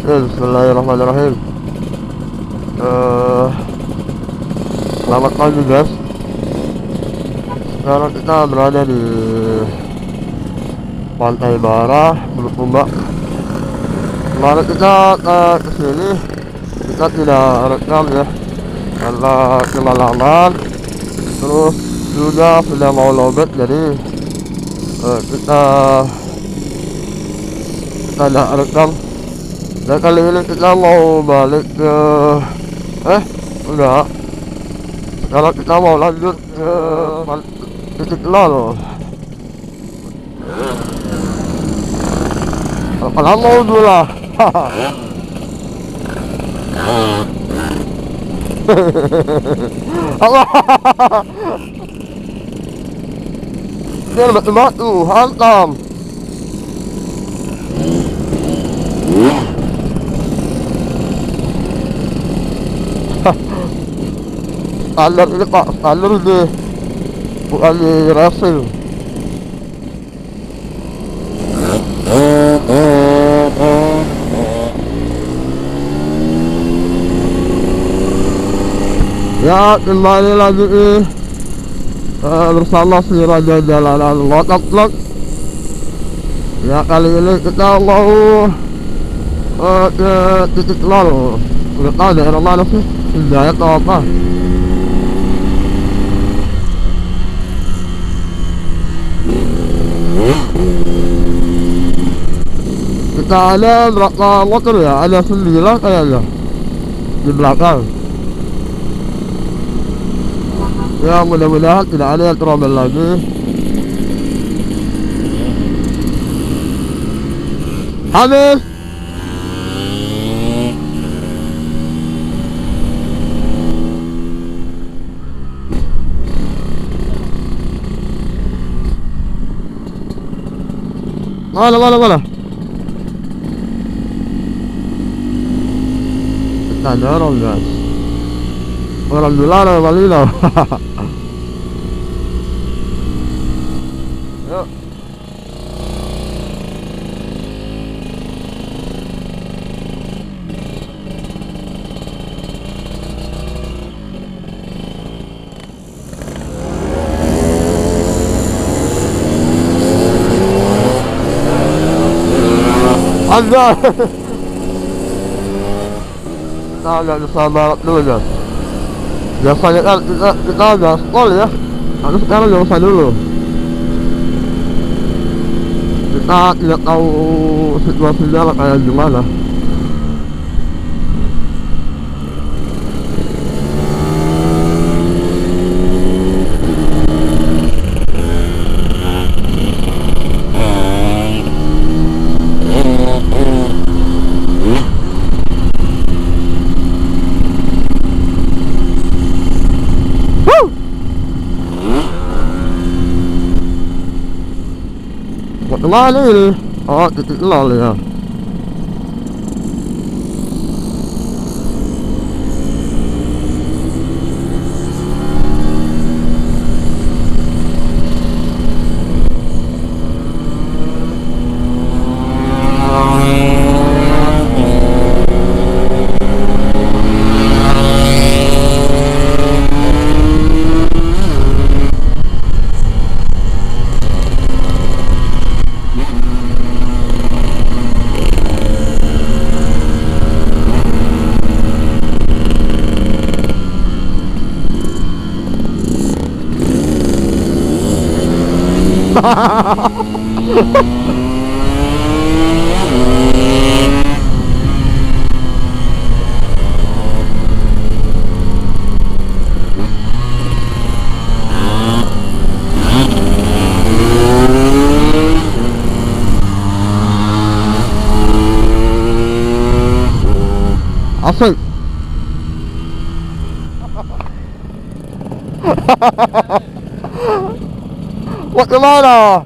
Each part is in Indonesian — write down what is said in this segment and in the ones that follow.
Bismillahirrahmanirrahim. Selamat pagi guys. Sekarang kita berada di Pantai Bara, Bulukumba. Kemarin kita ke sini kita tidak rekam ya karena kemalaman, terus juga sudah mau lobet, jadi kita tidak rekam. Dan kali ini kita mau balik ke enggak, sekarang kita mau lanjut ke titik nol. Kalau mau dulu lah. Allah. Ini batu-batu hantam. Standar ini pak, standar ini bukan di resil. Ya, kembali lagi bersama si Raja Jalanan Motovlog. Ya, kali ini kita mau ke titik nol. Udah tahu daerah mana sih? Hidayat atau apa? Kita ada berapa motor ya? Ada 9 kayaknya di belakang. Ya, mudah-mudahan tidak ada yang trouble lagi. Habis. Mana? Kita dorong guys. Alhamdulillah ada balilo. Yuk. Anda. Kita agak sabar dulu guys. Biasanya kan kita gaspol ya, tapi sekarang gak usah dulu. Kita tidak tahu situasinya kayak gimana. Kemana ini? Oh, titik nol ya. Asik. Mau kemana?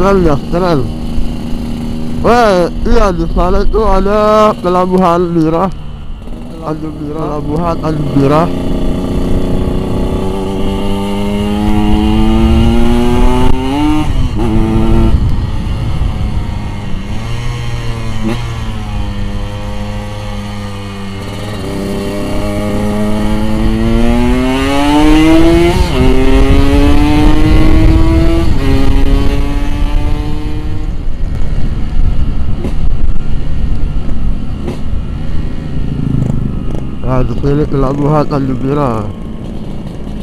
keren ya, keren. Wah, iya di sana itu ada pelabuhan Lirah, Tanjung Bira, pelabuhan Tanjung Bira. Nah, di sini pelabuhan Tanjung Bira.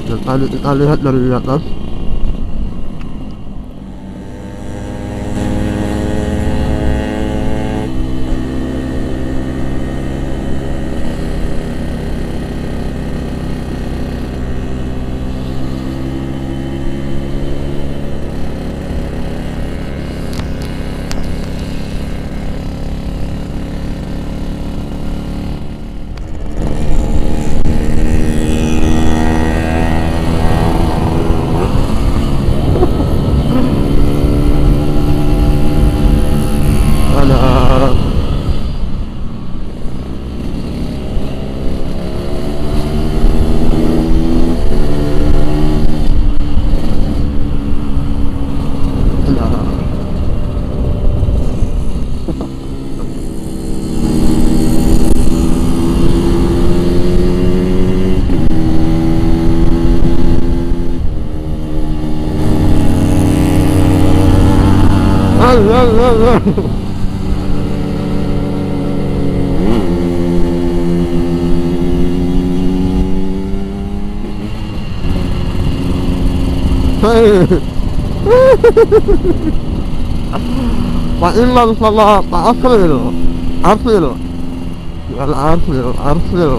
Dan tadi kita lihat dari atas. Ada Pak Imam sama Pak Afril, Afril, Afril.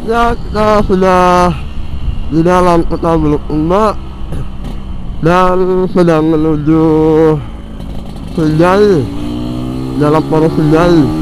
Ya, kita sudah di dalam kota Bulukumba dan sedang menuju Senjai, dalam Poros Senjai.